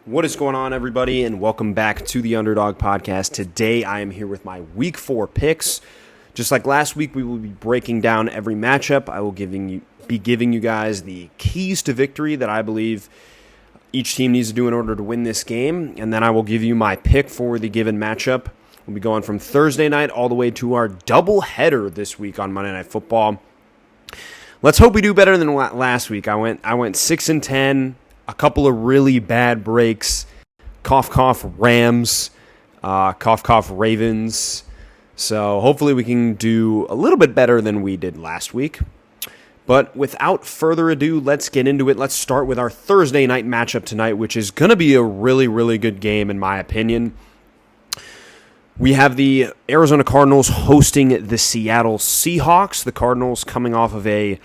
What is going on, everybody, and welcome back to the Underdog Podcast. Today, I am here with my Week 4 picks. Just like last week, we will be breaking down every matchup. I will be giving you guys the keys to victory that I believe each team needs to do in order to win this game, and then I will give you my pick for the given matchup. We'll be going from Thursday night all the way to our doubleheader this week on Monday Night Football. Let's hope we do better than last week. I went 6-10. A couple of really bad breaks. Cough, cough, Rams. Cough, cough, Ravens. So hopefully we can do a little bit better than we did last week. But without further ado, let's get into it. Let's start with our Thursday night matchup tonight, which is going to be a really, really good game in my opinion. We have the Arizona Cardinals hosting the Seattle Seahawks. The Cardinals coming off of a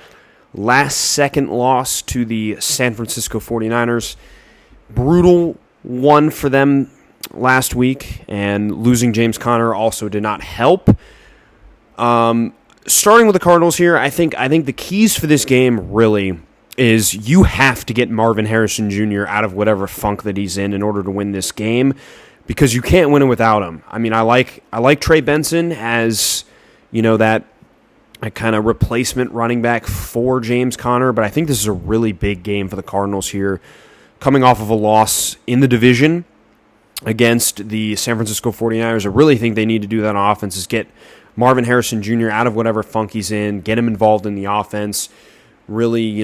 last-second loss to the San Francisco 49ers. Brutal one for them last week, and losing James Conner also did not help. Starting with the Cardinals here, I think the keys for this game really is you have to get Marvin Harrison Jr. out of whatever funk that he's in order to win this game, because you can't win it without him. I mean, I like Trey Benson as, that a kind of replacement running back for James Conner, but I think this is a really big game for the Cardinals here, coming off of a loss in the division against the San Francisco 49ers. I really think they need to do that on offense, is get Marvin Harrison Jr. out of whatever funk he's in, get him involved in the offense, really,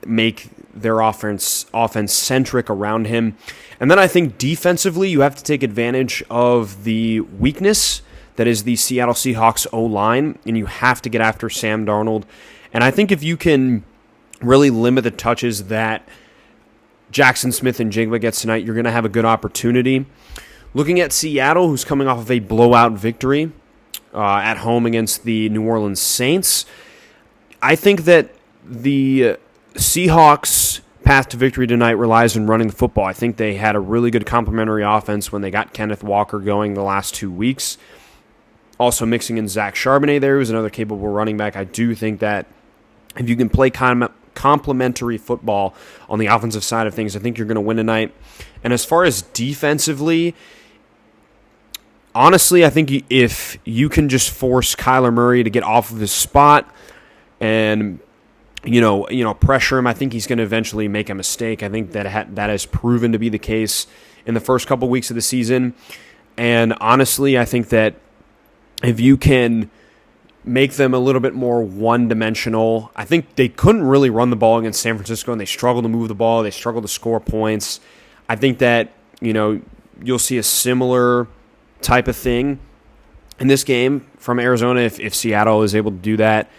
make their offense centric around him. And then I think defensively, you have to take advantage of the weakness that is the Seattle Seahawks O-line, and you have to get after Sam Darnold. And I think if you can really limit the touches that Jackson Smith and Jigba gets tonight, you're going to have a good opportunity. Looking at Seattle, who's coming off of a blowout victory at home against the New Orleans Saints, I think that the Seahawks' path to victory tonight relies on running the football. I think they had a really good complementary offense when they got Kenneth Walker going the last 2 weeks. Also mixing in Zach Charbonnet there, who's another capable running back. I do think that if you can play complementary football on the offensive side of things, I think you're going to win tonight. And as far as defensively, honestly, I think if you can just force Kyler Murray to get off of his spot and pressure him, I think he's going to eventually make a mistake. I think that has proven to be the case in the first couple weeks of the season. And honestly, I think that if you can make them a little bit more one-dimensional, I think they couldn't really run the ball against San Francisco, and they struggled to move the ball. They struggled to score points. I think that, you'll see a similar type of thing in this game from Arizona if Seattle is able to do that.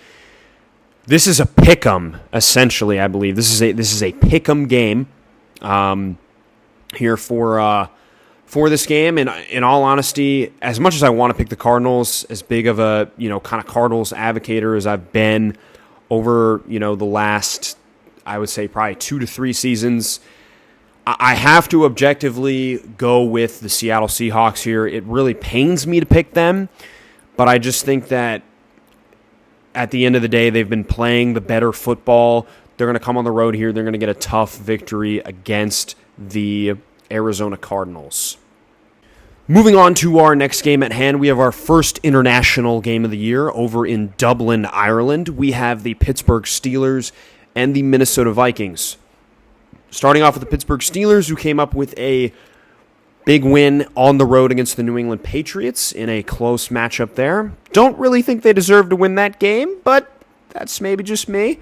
This is a pick-em, essentially, I believe. This is a pick-em game here for this game. And in all honesty, as much as I want to pick the Cardinals, as big of a kind of Cardinals advocator as I've been over the last, I would say, probably 2 to 3 seasons, I have to objectively go with the Seattle Seahawks here. It really pains me to pick them, but I just think that at the end of the day, they've been playing the better football. They're going to come on the road here. They're going to get a tough victory against the Arizona Cardinals. Moving on to our next game at hand, we have our first international game of the year over in Dublin, Ireland. We have the Pittsburgh Steelers and the Minnesota Vikings. Starting off with the Pittsburgh Steelers, who came up with a big win on the road against the New England Patriots in a close matchup there. Don't really think they deserve to win that game, but that's maybe just me.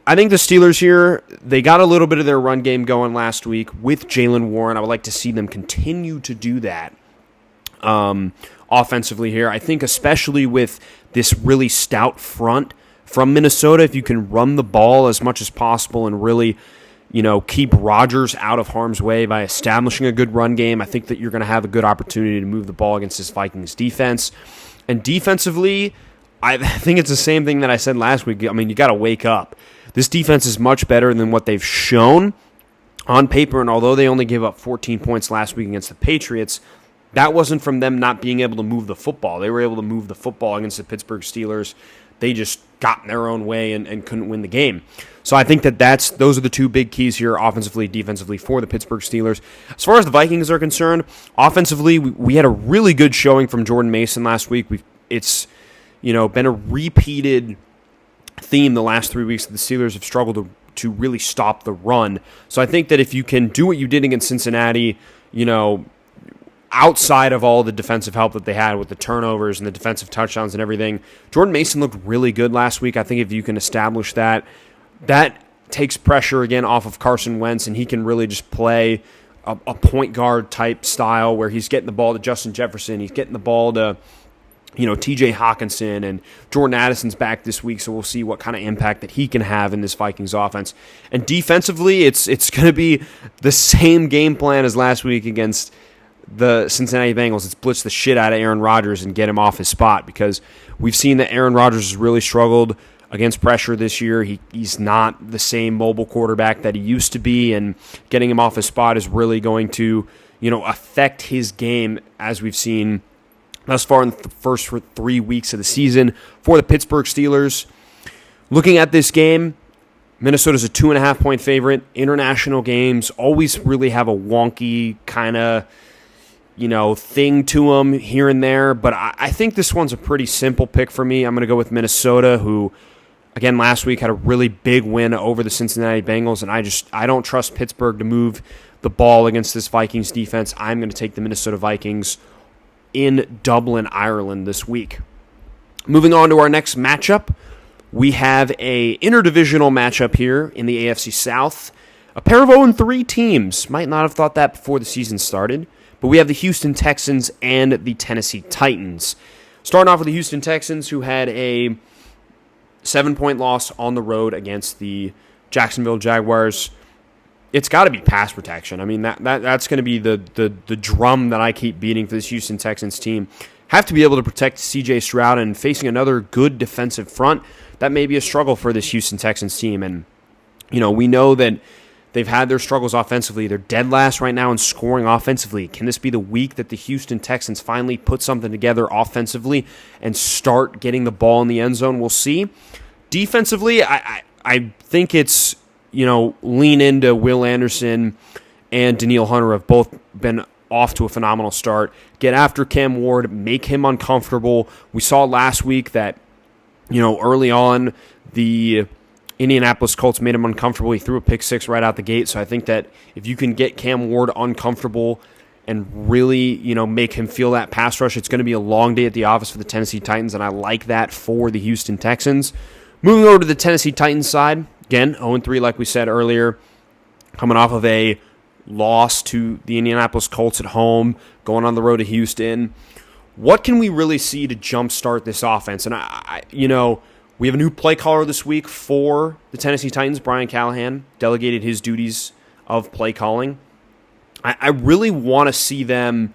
I think the Steelers here, they got a little bit of their run game going last week with Jaylen Warren. I would like to see them continue to do that offensively here. I think especially with this really stout front from Minnesota, if you can run the ball as much as possible and really keep Rodgers out of harm's way by establishing a good run game, I think that you're going to have a good opportunity to move the ball against this Vikings defense. And defensively, I think it's the same thing that I said last week. I mean, you got to wake up. This defense is much better than what they've shown on paper, and although they only gave up 14 points last week against the Patriots, that wasn't from them not being able to move the football. They were able to move the football against the Pittsburgh Steelers. They just got in their own way and couldn't win the game. So I think those are the two big keys here, offensively, defensively, for the Pittsburgh Steelers. As far as the Vikings are concerned, offensively, we had a really good showing from Jordan Mason last week. It's been a repeated theme the last 3 weeks that the Steelers have struggled to really stop the run. So I think that if you can do what you did against Cincinnati, outside of all the defensive help that they had with the turnovers and the defensive touchdowns and everything, Jordan Mason looked really good last week. I think if you can establish that takes pressure again off of Carson Wentz, and he can really just play a point guard type style where he's getting the ball to Justin Jefferson, he's getting the ball to TJ Hawkinson, and Jordan Addison's back this week, so we'll see what kind of impact that he can have in this Vikings offense. And defensively, it's going to be the same game plan as last week against the Cincinnati Bengals. It's blitz the shit out of Aaron Rodgers and get him off his spot, because we've seen that Aaron Rodgers has really struggled against pressure this year. He's not the same mobile quarterback that he used to be, and getting him off his spot is really going to affect his game, as we've seen thus far in the first 3 weeks of the season for the Pittsburgh Steelers. Looking at this game, Minnesota's a 2.5-point favorite. International games always really have a wonky kind of, thing to them here and there. But I think this one's a pretty simple pick for me. I'm going to go with Minnesota, who, again, last week had a really big win over the Cincinnati Bengals. And I don't trust Pittsburgh to move the ball against this Vikings defense. I'm going to take the Minnesota Vikings in Dublin, Ireland this week. Moving on to our next matchup, we have a interdivisional matchup here in the AFC South. A pair of 0-3 teams. Might not have thought that before the season started, but we have the Houston Texans and the Tennessee Titans. Starting off with the Houston Texans, who had a 7-point loss on the road against the Jacksonville Jaguars. It's got to be pass protection. I mean, that's going to be the drum that I keep beating for this Houston Texans team. Have to be able to protect C.J. Stroud, and facing another good defensive front, that may be a struggle for this Houston Texans team. And, we know that they've had their struggles offensively. They're dead last right now in scoring offensively. Can this be the week that the Houston Texans finally put something together offensively and start getting the ball in the end zone? We'll see. Defensively, I think it's, lean into Will Anderson and Danielle Hunter have both been off to a phenomenal start. Get after Cam Ward, make him uncomfortable. We saw last week that, early on, the Indianapolis Colts made him uncomfortable. He threw a pick six right out the gate. So I think that if you can get Cam Ward uncomfortable and really, make him feel that pass rush, it's going to be a long day at the office for the Tennessee Titans, and I like that for the Houston Texans. Moving over to the Tennessee Titans side, again, 0-3 like we said earlier, coming off of a loss to the Indianapolis Colts at home, going on the road to Houston. What can we really see to jumpstart this offense? And, we have a new play caller this week for the Tennessee Titans. Brian Callahan delegated his duties of play calling. I really want to see them,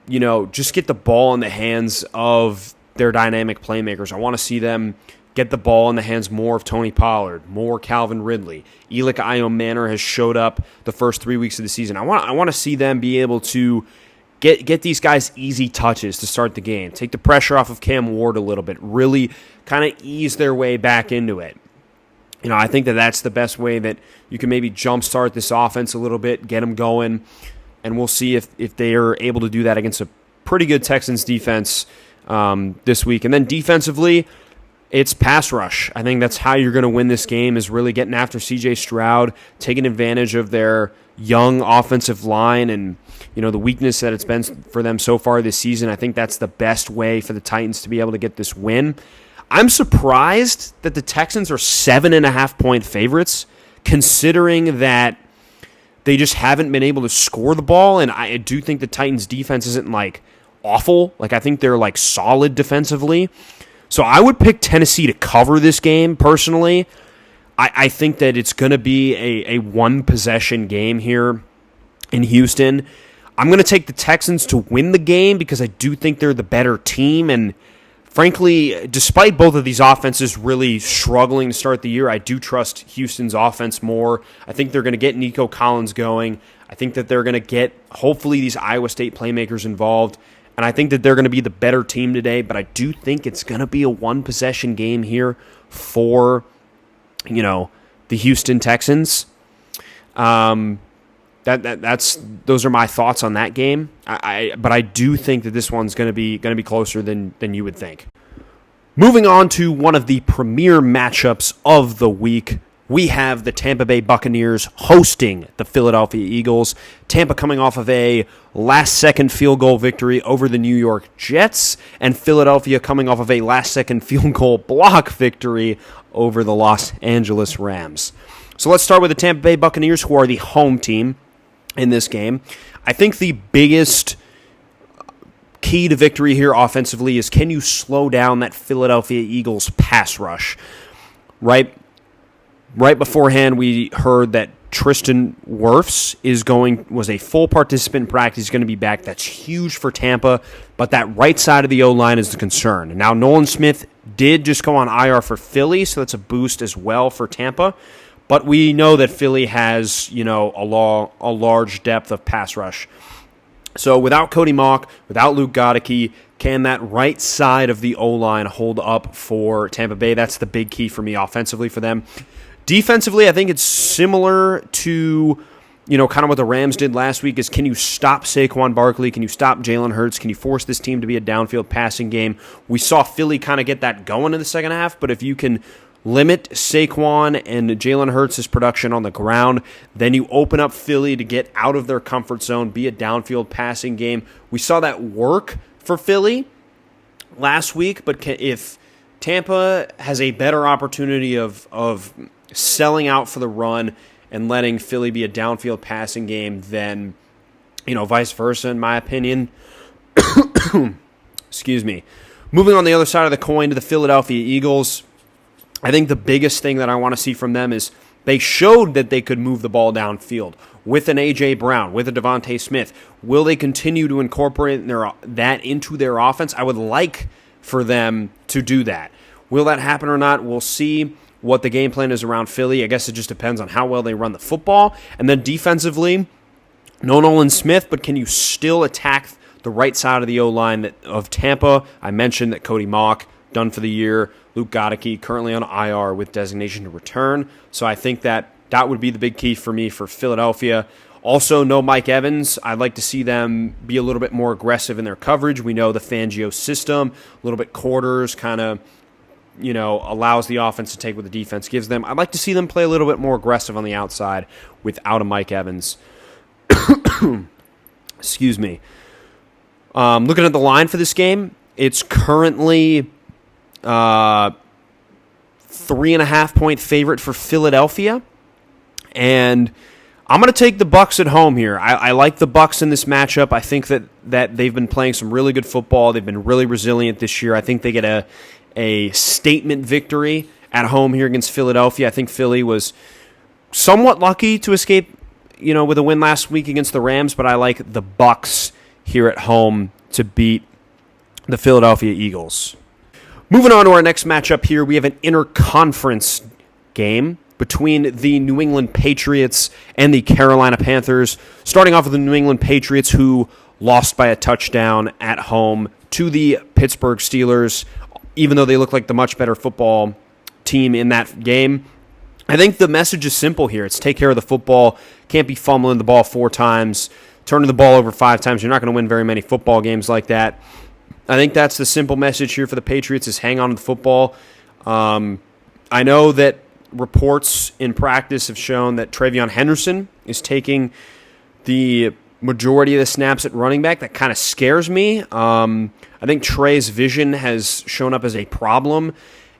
just get the ball in the hands of their dynamic playmakers. I want to see them get the ball in the hands more of Tony Pollard, more Calvin Ridley. Elik Ayo-Manor has showed up the first 3 weeks of the season. I want to see them be able to get these guys easy touches to start the game, take the pressure off of Cam Ward a little bit, really kind of ease their way back into it. I think that's the best way that you can maybe jumpstart this offense a little bit, get them going, and we'll see if they are able to do that against a pretty good Texans defense this week. And then defensively, it's pass rush. I think that's how you're going to win this game, is really getting after C.J. Stroud, taking advantage of their young offensive line and, the weakness that it's been for them so far this season. I think that's the best way for the Titans to be able to get this win. I'm surprised that the Texans are 7.5-point favorites, considering that they just haven't been able to score the ball, and I do think the Titans' defense isn't, awful. I think they're, solid defensively. So I would pick Tennessee to cover this game, personally. I think that it's going to be a one-possession game here in Houston. I'm going to take the Texans to win the game because I do think they're the better team. And frankly, despite both of these offenses really struggling to start the year, I do trust Houston's offense more. I think they're going to get Nico Collins going. I think that they're going to get, hopefully, these Iowa State playmakers involved. and I think that they're going to be the better team today, but I do think it's going to be a one-possession game here for, the Houston Texans. Those are my thoughts on that game. But I do think that this one's going to be closer than you would think. Moving on to one of the premier matchups of the week, we have the Tampa Bay Buccaneers hosting the Philadelphia Eagles. Tampa coming off of a last-second field goal victory over the New York Jets, and Philadelphia coming off of a last-second field goal block victory over the Los Angeles Rams. So let's start with the Tampa Bay Buccaneers, who are the home team in this game. I think the biggest key to victory here offensively is, can you slow down that Philadelphia Eagles pass rush? Right beforehand, we heard that Tristan Wirfs was a full participant in practice. He's going to be back. That's huge for Tampa, but that right side of the O-line is the concern. Now, Nolan Smith did just go on IR for Philly, so that's a boost as well for Tampa. But we know that Philly has, a large depth of pass rush. So without Cody Mauch, without Luke Goedeke, can that right side of the O-line hold up for Tampa Bay? That's the big key for me offensively for them. Defensively, I think it's similar to, kind of what the Rams did last week, is can you stop Saquon Barkley? Can you stop Jalen Hurts? Can you force this team to be a downfield passing game? We saw Philly kind of get that going in the second half, but if you can limit Saquon and Jalen Hurts' production on the ground, then you open up Philly to get out of their comfort zone, be a downfield passing game. We saw that work for Philly last week, but if Tampa has a better opportunity of selling out for the run and letting Philly be a downfield passing game, then, vice versa, in my opinion. Excuse me. Moving on the other side of the coin to the Philadelphia Eagles, I think the biggest thing that I want to see from them is they showed that they could move the ball downfield with an A.J. Brown, with a Devontae Smith. Will they continue to incorporate that into their offense? I would like for them to do that. Will that happen or not? We'll see what the game plan is around Philly. I guess it just depends on how well they run the football. And then defensively, no Nolan Smith, but can you still attack the right side of the O-line of Tampa? I mentioned that Cody Mauch, done for the year. Luke Goedeke, currently on IR with designation to return. So I think that would be the big key for me for Philadelphia. Also, no Mike Evans. I'd like to see them be a little bit more aggressive in their coverage. We know the Fangio system, a little bit quarters, kind of, allows the offense to take what the defense gives them. I'd like to see them play a little bit more aggressive on the outside without a Mike Evans. Excuse me. Looking at the line for this game, it's currently 3.5-point favorite for Philadelphia, and I'm going to take the Bucs at home here. I like the Bucs in this matchup. I think that they've been playing some really good football. They've been really resilient this year. I think they get a statement victory at home here against Philadelphia. I think Philly was somewhat lucky to escape, with a win last week against the Rams, but I like the Bucs here at home to beat the Philadelphia Eagles. Moving on to our next matchup here, we have an interconference game between the New England Patriots and the Carolina Panthers. Starting off with the New England Patriots, who lost by a touchdown at home to the Pittsburgh Steelers, even though they look like the much better football team in that game. I think the message is simple here. It's take care of the football. Can't be fumbling the ball 4 times, turning the ball over 5 times. You're not going to win very many football games like that. I think that's the simple message here for the Patriots, is hang on to the football. I know that reports in practice have shown that Travion Henderson is taking the majority of the snaps at running back. That kind of scares me. I think Trey's vision has shown up as a problem,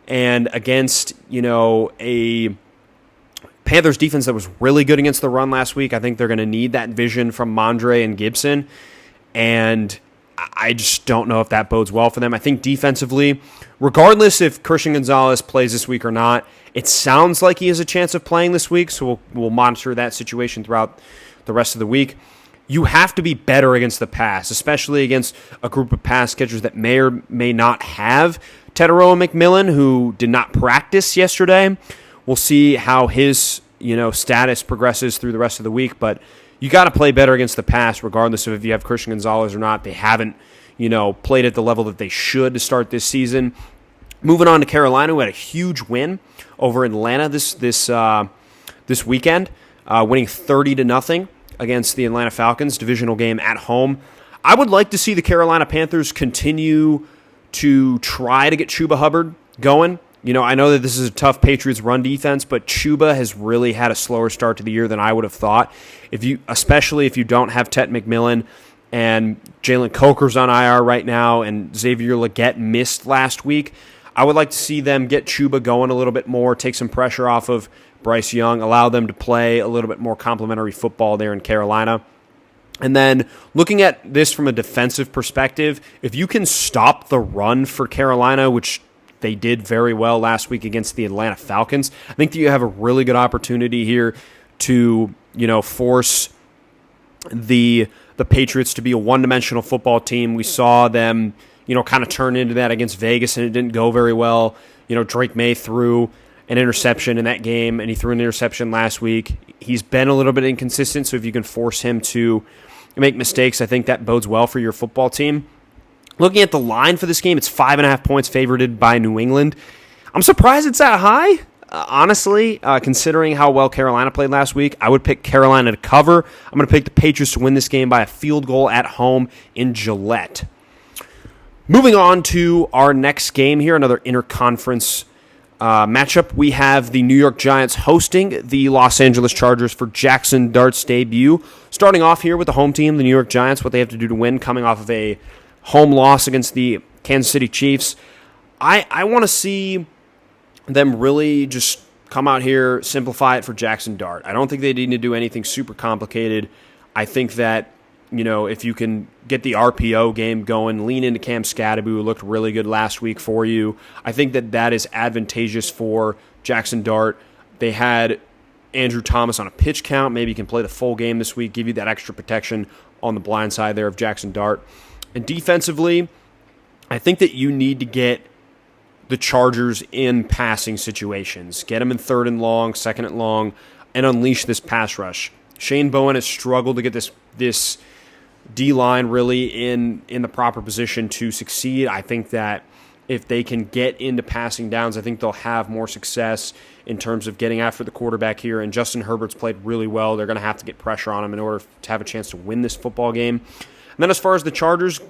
and against a Panthers defense that was really good against the run last week, I think they're going to need that vision from Mondre and Gibson, and I just don't know if that bodes well for them. I think defensively, regardless if Christian Gonzalez plays this week or not, it sounds like he has a chance of playing this week, so we'll monitor that situation throughout the rest of the week. You have to be better against the pass, especially against a group of pass catchers that may or may not have Teteroa McMillan, who did not practice yesterday. We'll see how his status progresses through the rest of the week, but you got to play better against the pass, regardless of if you have Christian Gonzalez or not. They haven't, played at the level that they should to start this season. Moving on to Carolina, who had a huge win over Atlanta this weekend, winning 30-0 against the Atlanta Falcons, divisional game at home. I would like to see the Carolina Panthers continue to try to get Chuba Hubbard going. I know that this is a tough Patriots run defense, but Chuba has really had a slower start to the year than I would have thought. Especially if you don't have Tet McMillan and Jalen Coker's on IR right now and Xavier Legette missed last week, I would like to see them get Chuba going a little bit more, take some pressure off of Bryce Young, allow them to play a little bit more complimentary football there in Carolina. And then looking at this from a defensive perspective, if you can stop the run for Carolina, which they did very well last week against the Atlanta Falcons, I think that you have a really good opportunity here to, force the Patriots to be a one-dimensional football team. We saw them, kind of turn into that against Vegas, and it didn't go very well. Drake May threw an interception in that game, and he threw an interception last week. He's been a little bit inconsistent, so if you can force him to make mistakes, I think that bodes well for your football team. Looking at the line for this game, it's 5.5 points favored by New England. I'm surprised it's that high. Honestly, considering how well Carolina played last week, I would pick Carolina to cover. I'm going to pick the Patriots to win this game by a field goal at home in Gillette. Moving on to our next game here, another interconference matchup. We have the New York Giants hosting the Los Angeles Chargers for Jackson Dart's debut. Starting off here with the home team, the New York Giants, what they have to do to win, coming off of a home loss against the Kansas City Chiefs. I want to see them really just come out here, simplify it for Jackson Dart. I don't think they need to do anything super complicated. I think that, if you can get the RPO game going, lean into Cam Scadaboo, who looked really good last week for you, I think that is advantageous for Jackson Dart. They had Andrew Thomas on a pitch count. Maybe he can play the full game this week, give you that extra protection on the blind side there of Jackson Dart. And defensively, I think that you need to get the Chargers in passing situations. Get them in 3rd and long, 2nd and long, and unleash this pass rush. Shane Bowen has struggled to get this D-line really in the proper position to succeed. I think that if they can get into passing downs, I think they'll have more success in terms of getting after the quarterback here. And Justin Herbert's played really well. They're going to have to get pressure on him in order to have a chance to win this football game. And then as far as the Chargers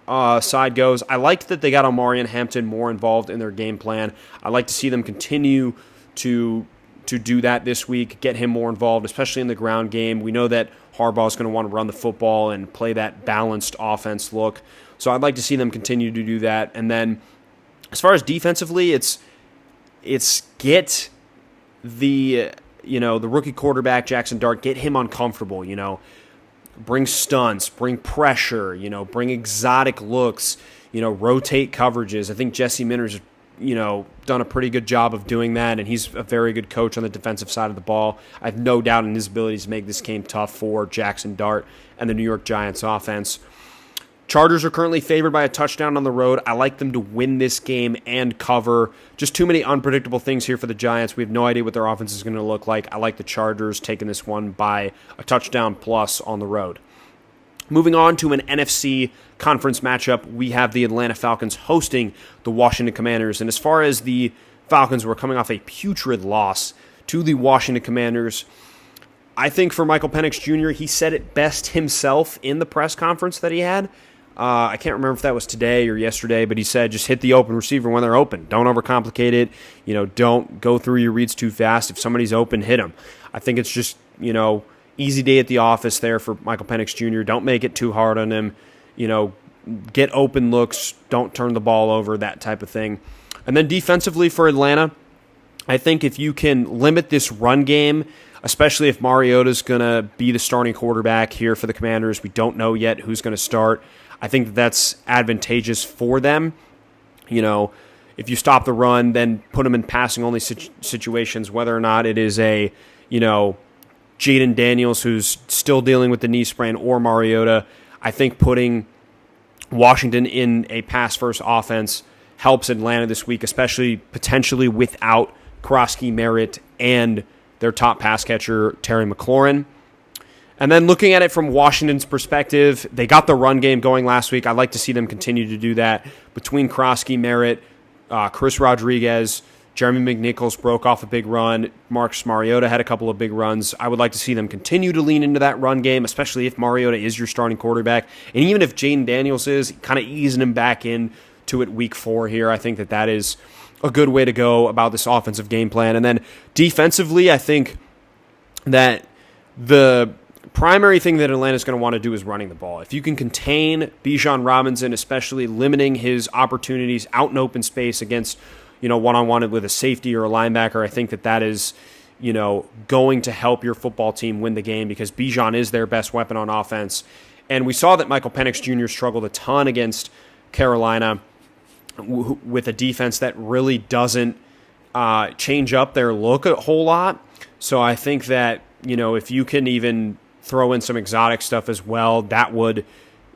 side goes, I liked that they got Omarion Hampton more involved in their game plan. I like to see them continue to do that this week, get him more involved, especially in the ground game. We know that Harbaugh is going to want to run the football and play that balanced offense look. So I'd like to see them continue to do that. And then as far as defensively, it's get the rookie quarterback, Jackson Dart, get him uncomfortable, bring stunts, bring pressure, bring exotic looks, rotate coverages. I think Jesse Minter's, done a pretty good job of doing that, and he's a very good coach on the defensive side of the ball. I have no doubt in his abilities to make this game tough for Jackson Dart and the New York Giants offense. Chargers are currently favored by a touchdown on the road. I like them to win this game and cover. Just too many unpredictable things here for the Giants. We have no idea what their offense is going to look like. I like the Chargers taking this one by a touchdown plus on the road. Moving on to an NFC conference matchup, we have the Atlanta Falcons hosting the Washington Commanders. And as far as the Falcons were coming off a putrid loss to the Washington Commanders, I think for Michael Penix Jr., he said it best himself in the press conference that he had. I can't remember if that was today or yesterday, but he said just hit the open receiver when they're open. Don't overcomplicate it. Don't go through your reads too fast. If somebody's open, hit them. I think it's just, easy day at the office there for Michael Penix Jr. Don't make it too hard on him. Get open looks. Don't turn the ball over, that type of thing. And then defensively for Atlanta, I think if you can limit this run game, especially if Mariota's going to be the starting quarterback here for the Commanders, we don't know yet who's going to start. I think that's advantageous for them. If you stop the run, then put them in passing-only situations, whether or not it is a, Jaden Daniels who's still dealing with the knee sprain or Mariota. I think putting Washington in a pass-first offense helps Atlanta this week, especially potentially without Kroski, Merritt, and their top pass catcher, Terry McLaurin. And then looking at it from Washington's perspective, they got the run game going last week. I'd like to see them continue to do that. Between Kroski, Merritt, Chris Rodriguez, Jeremy McNichols broke off a big run. Marcus Mariota had a couple of big runs. I would like to see them continue to lean into that run game, especially if Mariota is your starting quarterback. And even if Jaden Daniels is, kind of easing him back in to it week 4 here. I think that is a good way to go about this offensive game plan. And then defensively, I think that the primary thing that Atlanta's going to want to do is running the ball. If you can contain Bijan Robinson, especially limiting his opportunities out in open space against, one-on-one with a safety or a linebacker, I think that is, going to help your football team win the game because Bijan is their best weapon on offense. And we saw that Michael Penix Jr. struggled a ton against Carolina with a defense that really doesn't change up their look a whole lot. So I think that, if you can even throw in some exotic stuff as well, that would,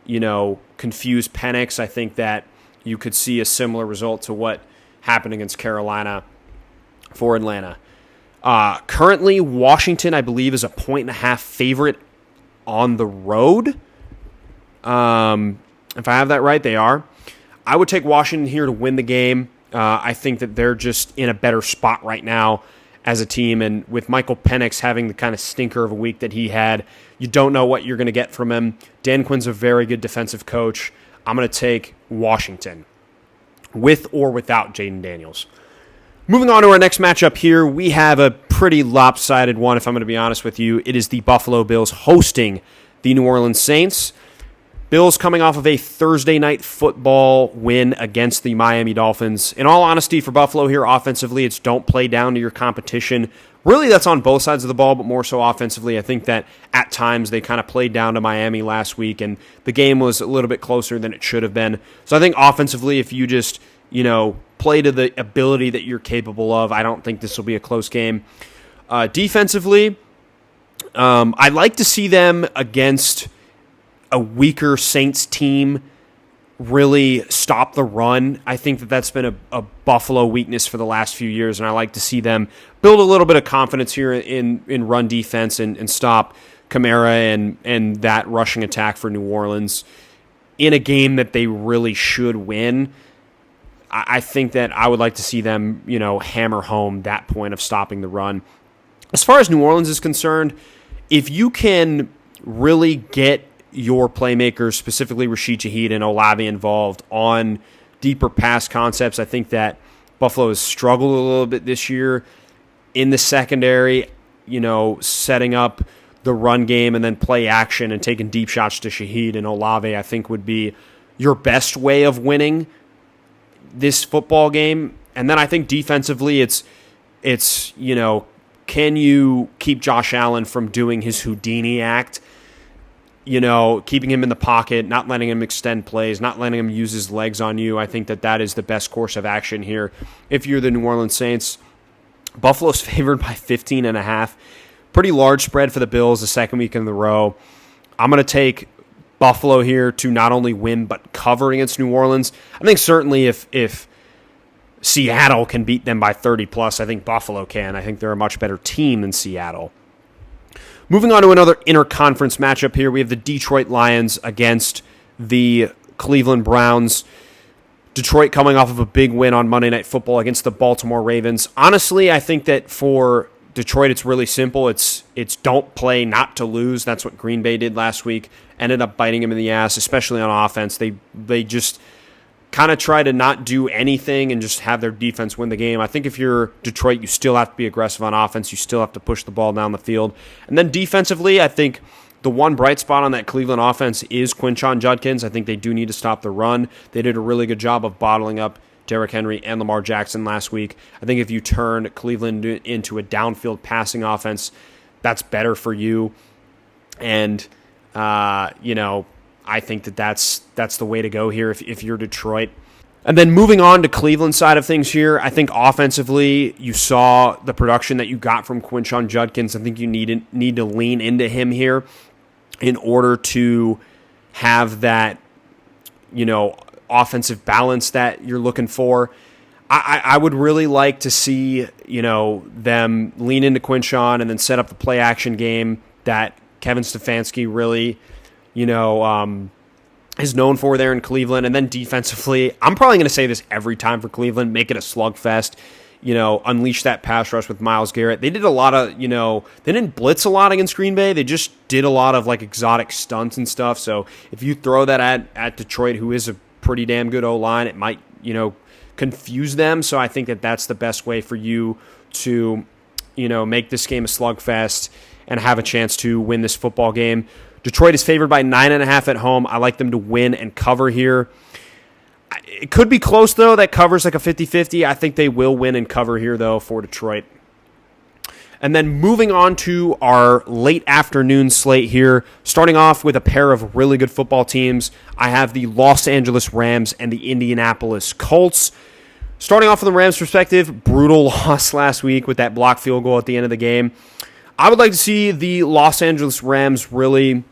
confuse Penix. I think that you could see a similar result to what happened against Carolina for Atlanta. Currently, Washington, I believe, is a 1.5 favorite on the road. If I have that right, they are. I would take Washington here to win the game. I think that they're just in a better spot right now as a team, and with Michael Penix having the kind of stinker of a week that he had, you don't know what you're going to get from him. Dan Quinn's a very good defensive coach. I'm going to take Washington, with or without Jaden Daniels. Moving on to our next matchup here, we have a pretty lopsided one, if I'm going to be honest with you. It is the Buffalo Bills hosting the New Orleans Saints. Bills coming off of a Thursday night football win against the Miami Dolphins. In all honesty, for Buffalo here offensively, it's don't play down to your competition. Really, that's on both sides of the ball, but more so offensively. I think that at times they kind of played down to Miami last week, and the game was a little bit closer than it should have been. So I think offensively, if you just, play to the ability that you're capable of, I don't think this will be a close game. Defensively, I'd like to see them against a weaker Saints team really stop the run. I think that's been a Buffalo weakness for the last few years, and I like to see them build a little bit of confidence here in run defense and stop Kamara and that rushing attack for New Orleans in a game that they really should win. I think that I would like to see them, hammer home that point of stopping the run. As far as New Orleans is concerned, if you can really get your playmakers, specifically Rashid Shaheed and Olave, involved on deeper pass concepts, I think that Buffalo has struggled a little bit this year in the secondary, setting up the run game and then play action and taking deep shots to Shaheed and Olave, I think would be your best way of winning this football game. And then I think defensively it's can you keep Josh Allen from doing his Houdini act? Keeping him in the pocket, not letting him extend plays, not letting him use his legs on you. I think that is the best course of action here. If you're the New Orleans Saints, Buffalo's favored by 15.5. Pretty large spread for the Bills the second week in a row. I'm going to take Buffalo here to not only win but cover against New Orleans. I think certainly if Seattle can beat them by 30+, I think Buffalo can. I think they're a much better team than Seattle. Moving on to another interconference matchup here, we have the Detroit Lions against the Cleveland Browns. Detroit coming off of a big win on Monday Night Football against the Baltimore Ravens. Honestly, I think that for Detroit, it's really simple. It's don't play not to lose. That's what Green Bay did last week. Ended up biting him in the ass, especially on offense. They just kind of try to not do anything and just have their defense win the game. I think if you're Detroit, you still have to be aggressive on offense. You still have to push the ball down the field. And then defensively, I think the one bright spot on that Cleveland offense is Quinshon Judkins. I think they do need to stop the run. They did a really good job of bottling up Derrick Henry and Lamar Jackson last week. I think if you turn Cleveland into a downfield passing offense, that's better for you. And, I think that's the way to go here if you're Detroit. And then moving on to Cleveland side of things here, I think offensively you saw the production that you got from Quinshon Judkins. I think you need to lean into him here in order to have that, offensive balance that you're looking for. I would really like to see, them lean into Quinshon and then set up the play action game that Kevin Stefanski really, is known for there in Cleveland. And then defensively, I'm probably going to say this every time for Cleveland, make it a slugfest, unleash that pass rush with Myles Garrett. They did a lot of, they didn't blitz a lot against Green Bay. They just did a lot of like exotic stunts and stuff. So if you throw that at Detroit, who is a pretty damn good O-line, it might, confuse them. So I think that that's the best way for you to, make this game a slugfest and have a chance to win this football game. Detroit is favored by 9.5 at home. I like them to win and cover here. It could be close, though. That covers like a 50-50. I think they will win and cover here, though, for Detroit. And then moving on to our late afternoon slate here, starting off with a pair of really good football teams. I have the Los Angeles Rams and the Indianapolis Colts. Starting off from the Rams' perspective, brutal loss last week with that blocked field goal at the end of the game. I would like to see the Los Angeles Rams really,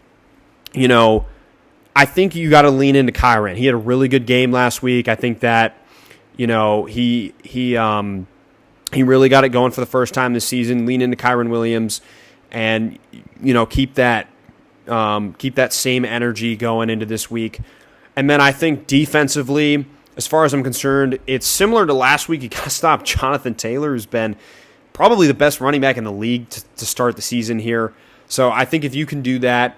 I think you got to lean into Kyren. He had a really good game last week. I think that, he really got it going for the first time this season. Lean into Kyren Williams and, keep that same energy going into this week. And then I think defensively, as far as I'm concerned, it's similar to last week. You got to stop Jonathan Taylor, who's been probably the best running back in the league to start the season here. So I think if you can do that,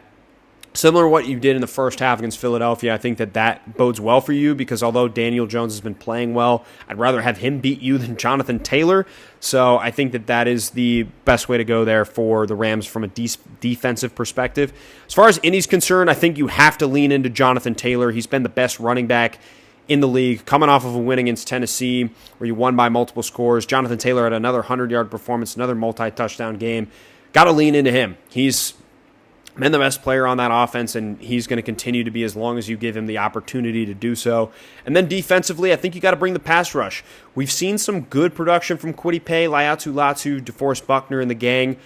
similar to what you did in the first half against Philadelphia, I think that bodes well for you because although Daniel Jones has been playing well, I'd rather have him beat you than Jonathan Taylor. So I think that is the best way to go there for the Rams from a defensive perspective. As far as Indy's concerned, I think you have to lean into Jonathan Taylor. He's been the best running back in the league, coming off of a win against Tennessee where you won by multiple scores. Jonathan Taylor had another 100-yard performance, another multi-touchdown game. Got to lean into him. He's been the best player on that offense, and he's going to continue to be as long as you give him the opportunity to do so. And then defensively, I think you got to bring the pass rush. We've seen some good production from Kwity Paye, Laiatu Latu, DeForest Buckner, and the gang.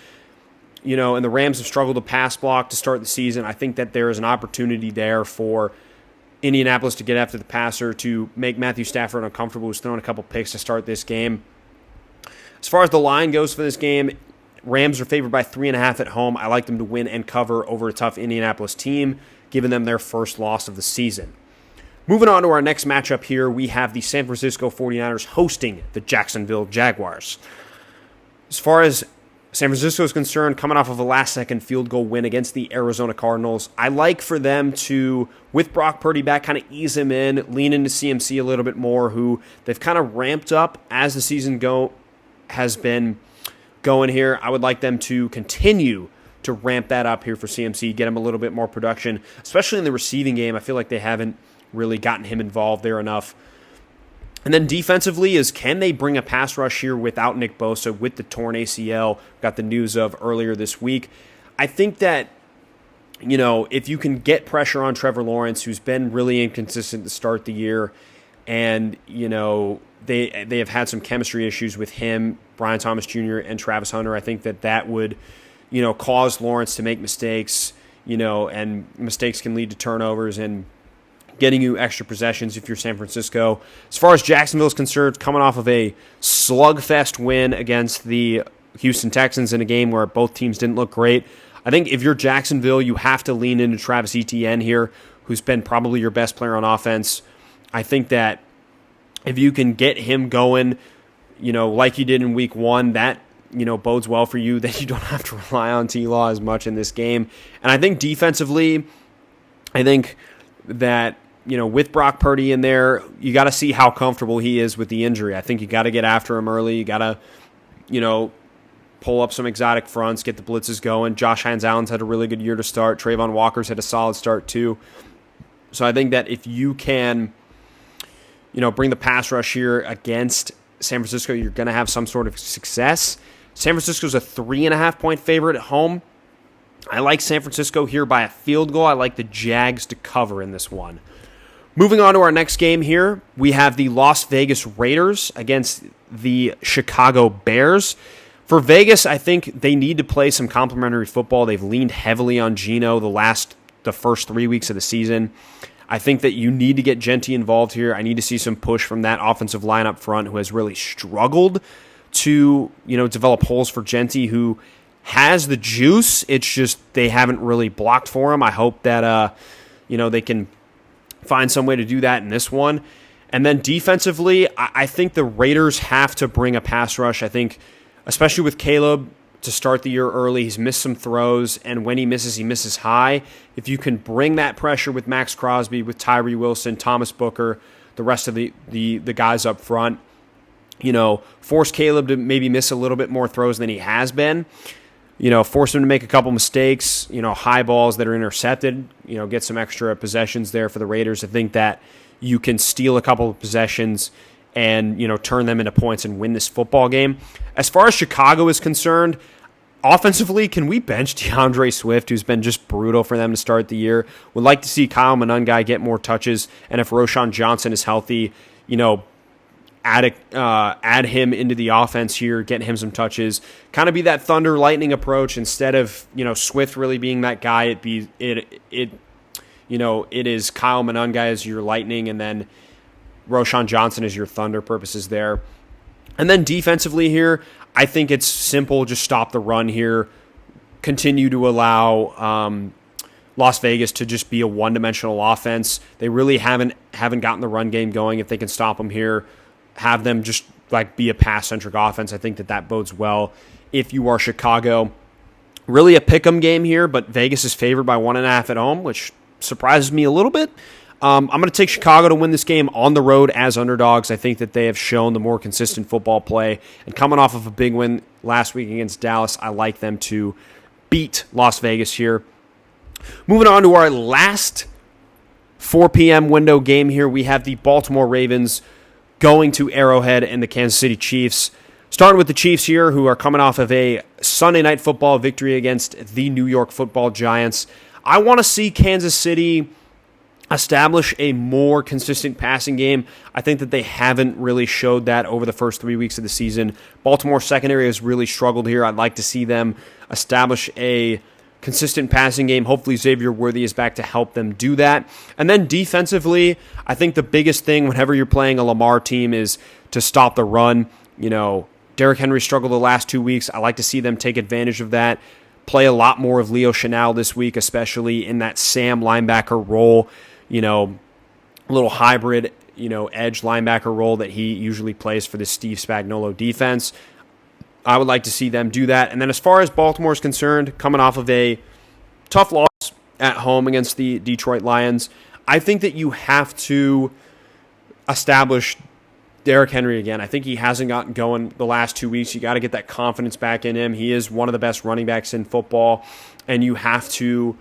And the Rams have struggled to pass block to start the season. I think that there is an opportunity there for Indianapolis to get after the passer, to make Matthew Stafford uncomfortable, who's thrown a couple picks to start this game. As far as the line goes for this game, Rams are favored by 3.5 at home. I like them to win and cover over a tough Indianapolis team, giving them their first loss of the season. Moving on to our next matchup here, we have the San Francisco 49ers hosting the Jacksonville Jaguars. As far as San Francisco is concerned, coming off of a last-second field goal win against the Arizona Cardinals, I like for them to, with Brock Purdy back, kind of ease him in, lean into CMC a little bit more, who they've kind of ramped up as the season has been going here. I would like them to continue to ramp that up here for CMC, get him a little bit more production, especially in the receiving game. I feel like they haven't really gotten him involved there enough. And then defensively is, can they bring a pass rush here without Nick Bosa with the torn ACL? Got the news of earlier this week. I think that, if you can get pressure on Trevor Lawrence, who's been really inconsistent to start the year, and, they have had some chemistry issues with him, Brian Thomas Jr., and Travis Hunter. I think that would, cause Lawrence to make mistakes, and mistakes can lead to turnovers and getting you extra possessions if you're San Francisco. As far as Jacksonville is concerned, coming off of a slugfest win against the Houston Texans in a game where both teams didn't look great. I think if you're Jacksonville, you have to lean into Travis Etienne here, who's been probably your best player on offense. I think that if you can get him going, like you did in week one, that, bodes well for you, that you don't have to rely on T-Law as much in this game. And I think defensively, that, with Brock Purdy in there, you got to see how comfortable he is with the injury. I think you got to get after him early. You got to, pull up some exotic fronts, get the blitzes going. Josh Hines-Allen's had a really good year to start. Trayvon Walker's had a solid start too. So I think that if you can, bring the pass rush here against San Francisco, you're going to have some sort of success. San Francisco's a 3.5-point favorite at home. I like San Francisco here by a field goal. I like the Jags to cover in this one. Moving on to our next game here, we have the Las Vegas Raiders against the Chicago Bears. For Vegas, I think they need to play some complementary football. They've leaned heavily on Geno the first 3 weeks of the season. I think that you need to get Gentry involved here. I need to see some push from that offensive line up front, who has really struggled to, develop holes for Gentry, who has the juice. It's just they haven't really blocked for him. I hope that they can find some way to do that in this one. And then defensively, I think the Raiders have to bring a pass rush. I think, especially with Caleb to start the year early, he's missed some throws, and when he misses high. If you can bring that pressure with Max Crosby, with Tyree Wilson, Thomas Booker, the rest of the guys up front, force Caleb to maybe miss a little bit more throws than he has been. Force him to make a couple mistakes, high balls that are intercepted, get some extra possessions there for the Raiders. I think that you can steal a couple of possessions and, turn them into points and win this football game. As far as Chicago is concerned, offensively, can we bench DeAndre Swift, who's been just brutal for them to start the year? Would like to see Kyle Monangai get more touches, and if Roschon Johnson is healthy, add him into the offense here, get him some touches, kind of be that Thunder Lightning approach instead of Swift really being that guy. It is Kyle Monangai as your Lightning, and then Roschon Johnson as your Thunder purposes there. And then defensively here, I think it's simple. Just stop the run here. Continue to allow Las Vegas to just be a one-dimensional offense. They really haven't gotten the run game going. If they can stop them here, have them just be a pass-centric offense, I think that bodes well if you are Chicago. Really a pick-em game here, but Vegas is favored by 1.5 at home, which surprises me a little bit. I'm going to take Chicago to win this game on the road as underdogs. I think that they have shown the more consistent football play. And coming off of a big win last week against Dallas, I like them to beat Las Vegas here. Moving on to our last 4 p.m. window game here, we have the Baltimore Ravens going to Arrowhead and the Kansas City Chiefs. Starting with the Chiefs here, who are coming off of a Sunday Night Football victory against the New York Football Giants. I want to see Kansas City establish a more consistent passing game. I think that they haven't really showed that over the first 3 weeks of the season. Baltimore's secondary has really struggled here. I'd like to see them establish a consistent passing game. Hopefully Xavier Worthy is back to help them do that. And then defensively, I think the biggest thing whenever you're playing a Lamar team is to stop the run. Derrick Henry struggled the last 2 weeks. I like to see them take advantage of that. Play a lot more of Leo Chenal this week, especially in that Sam linebacker role. A little hybrid, edge linebacker role that he usually plays for the Steve Spagnuolo defense. I would like to see them do that. And then as far as Baltimore is concerned, coming off of a tough loss at home against the Detroit Lions, I think that you have to establish Derrick Henry again. I think he hasn't gotten going the last 2 weeks. You got to get that confidence back in him. He is one of the best running backs in football, and you have to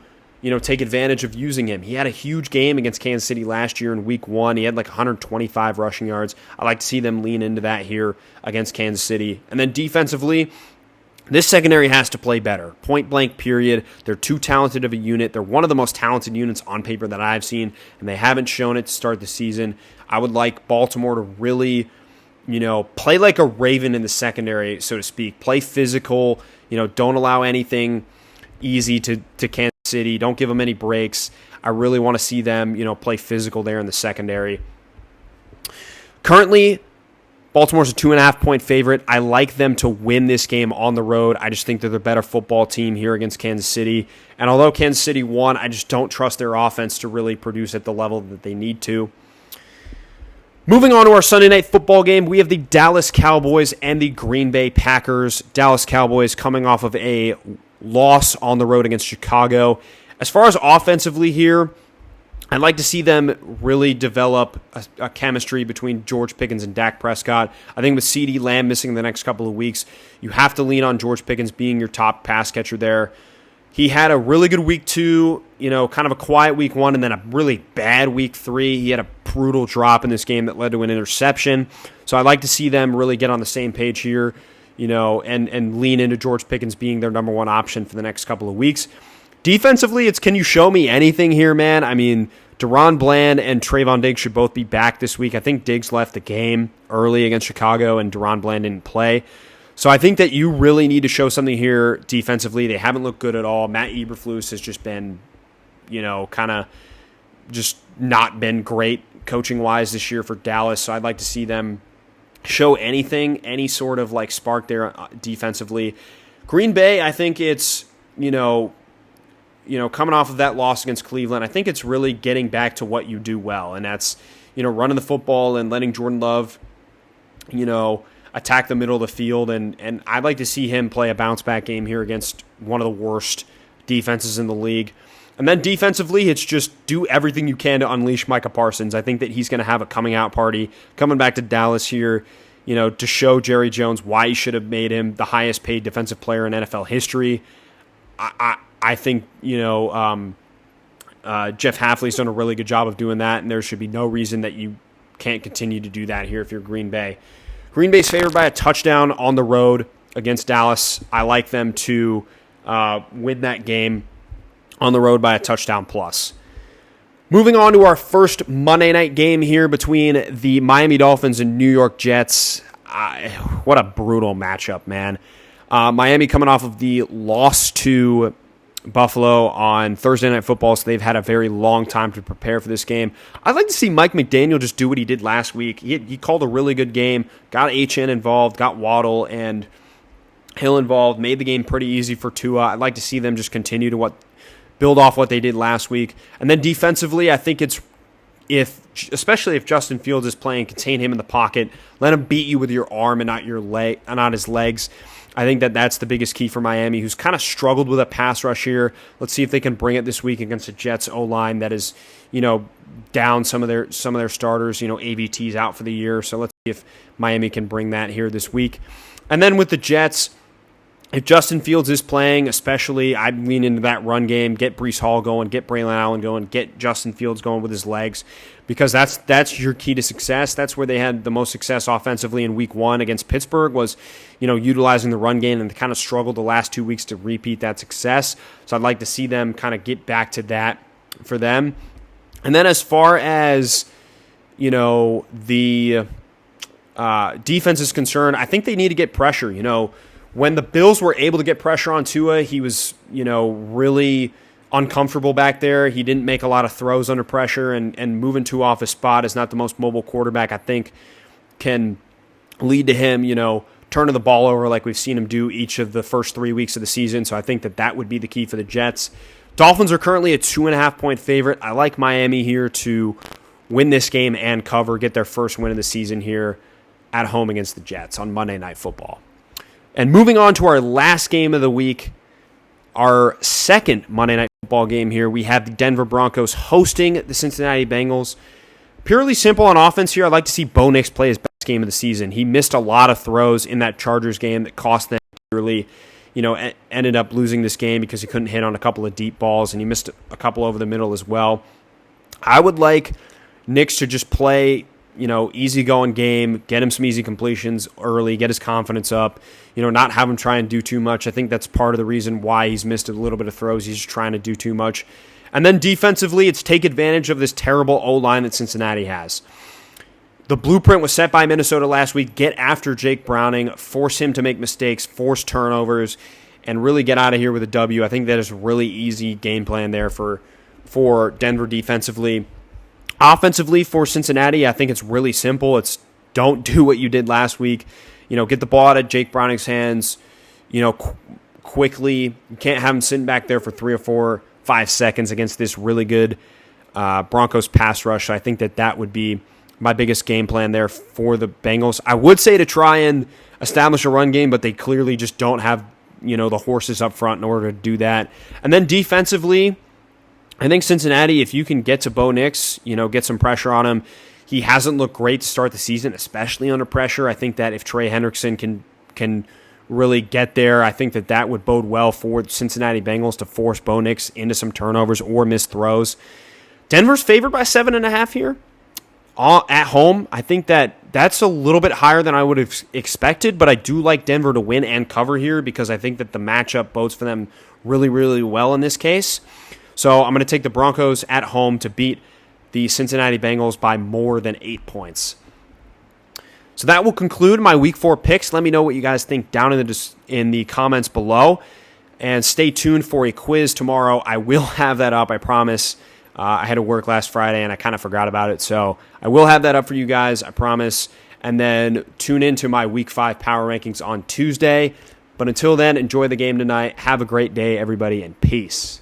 take advantage of using him. He had a huge game against Kansas City last year in week 1. He had 125 rushing yards. I like to see them lean into that here against Kansas City. And then defensively, this secondary has to play better. Point blank, period. They're too talented of a unit. They're one of the most talented units on paper that I've seen, and they haven't shown it to start the season. I would like Baltimore to really, play like a Raven in the secondary, so to speak. Play physical. Don't allow anything easy to Kansas City. Don't give them any breaks. I really want to see them, play physical there in the secondary. Currently, Baltimore's a 2.5-point favorite. I like them to win this game on the road. I just think they're the better football team here against Kansas City. And although Kansas City won, I just don't trust their offense to really produce at the level that they need to. Moving on to our Sunday Night Football game, we have the Dallas Cowboys and the Green Bay Packers. Dallas Cowboys coming off of a loss on the road against Chicago. As far as offensively here, I'd like to see them really develop a chemistry between George Pickens and Dak Prescott. I think with CeeDee Lamb missing the next couple of weeks, you have to lean on George Pickens being your top pass catcher there. He had a really good week 2, kind of a quiet week 1, and then a really bad week 3. He had a brutal drop in this game that led to an interception. So I'd like to see them really get on the same page here, and lean into George Pickens being their number one option for the next couple of weeks. Defensively, it's can you show me anything here, man? I mean, Deron Bland and Trayvon Diggs should both be back this week. I think Diggs left the game early against Chicago, and Deron Bland didn't play. So I think that you really need to show something here defensively. They haven't looked good at all. Matt Eberflus has just been, kind of just not been great coaching-wise this year for Dallas. So I'd like to see them show anything, any sort of spark there defensively. Green Bay, I think it's, coming off of that loss against Cleveland, I think it's really getting back to what you do well, and that's, running the football and letting Jordan Love, attack the middle of the field, and I'd like to see him play a bounce-back game here against one of the worst defenses in the league. And then defensively, it's just do everything you can to unleash Micah Parsons. I think that he's going to have a coming-out party coming back to Dallas here, to show Jerry Jones why he should have made him the highest-paid defensive player in NFL history. I think, Jeff Hafley's done a really good job of doing that, and there should be no reason that you can't continue to do that here if you're Green Bay. Green Bay's favored by a touchdown on the road against Dallas. I like them to win that game on the road by a touchdown plus. Moving on to our first Monday night game here between the Miami Dolphins and New York Jets. What a brutal matchup, man. Miami coming off of the loss to Buffalo on Thursday Night Football, so they've had a very long time to prepare for this game. I'd like to see Mike McDaniel just do what he did last week. He called a really good game, got HN involved, got Weddle and Hill involved, made the game pretty easy for Tua. I'd like to see them just continue to build off what they did last week. And then defensively, I think it's especially if Justin Fields is playing, contain him in the pocket, let him beat you with your arm and not his legs. I think that's the biggest key for Miami, who's kind of struggled with a pass rush here. Let's see if they can bring it this week against the Jets O-line that is, down some of their starters. AVT's out for the year, so let's see if Miami can bring that here this week. And then with the Jets, if Justin Fields is playing, especially, I'd lean into that run game, get Breece Hall going, get Braylon Allen going, get Justin Fields going with his legs, because that's your key to success. That's where they had the most success offensively in Week 1 against Pittsburgh was, utilizing the run game, and they kind of struggled the last 2 weeks to repeat that success. So I'd like to see them kind of get back to that for them. And then as far as, the defense is concerned, I think they need to get pressure, When the Bills were able to get pressure on Tua, he was, really uncomfortable back there. He didn't make a lot of throws under pressure, and moving Tua off his spot is not the most mobile quarterback, I think, can lead to him, turning the ball over like we've seen him do each of the first 3 weeks of the season. So I think that would be the key for the Jets. Dolphins are currently a 2.5-point favorite. I like Miami here to win this game and cover, get their first win of the season here at home against the Jets on Monday Night Football. And moving on to our last game of the week, our second Monday Night Football game here, we have the Denver Broncos hosting the Cincinnati Bengals. Purely simple on offense here, I'd like to see Bo Nix play his best game of the season. He missed a lot of throws in that Chargers game that cost them dearly. Ended up losing this game because he couldn't hit on a couple of deep balls, and he missed a couple over the middle as well. I would like Nix to just play easy-going game, get him some easy completions early, get his confidence up, not have him try and do too much. I think that's part of the reason why he's missed a little bit of throws. He's just trying to do too much. And then defensively, it's take advantage of this terrible O-line that Cincinnati has. The blueprint was set by Minnesota last week. Get after Jake Browning, force him to make mistakes, force turnovers, and really get out of here with a W. I think that is a really easy game plan there for Denver defensively. Offensively for Cincinnati, I think it's really simple. It's don't do what you did last week. Get the ball out of Jake Browning's hands, quickly. You can't have him sitting back there for 3 or 4, 5 seconds against this really good Broncos pass rush. I think that would be my biggest game plan there for the Bengals. I would say to try and establish a run game, but they clearly just don't have, the horses up front in order to do that. And then defensively, I think Cincinnati, if you can get to Bo Nix, get some pressure on him. He hasn't looked great to start the season, especially under pressure. I think that if Trey Hendrickson can really get there, I think that would bode well for the Cincinnati Bengals to force Bo Nix into some turnovers or missed throws. Denver's favored by 7.5 here at home. I think that's a little bit higher than I would have expected, but I do like Denver to win and cover here because I think that the matchup bodes for them really, really well in this case. So I'm going to take the Broncos at home to beat the Cincinnati Bengals by more than 8 points. So that will conclude my Week 4 picks. Let me know what you guys think down in the comments below. And stay tuned for a quiz tomorrow. I will have that up, I promise. I had to work last Friday, and I kind of forgot about it. So I will have that up for you guys, I promise. And then tune into my Week 5 power rankings on Tuesday. But until then, enjoy the game tonight. Have a great day, everybody, and peace.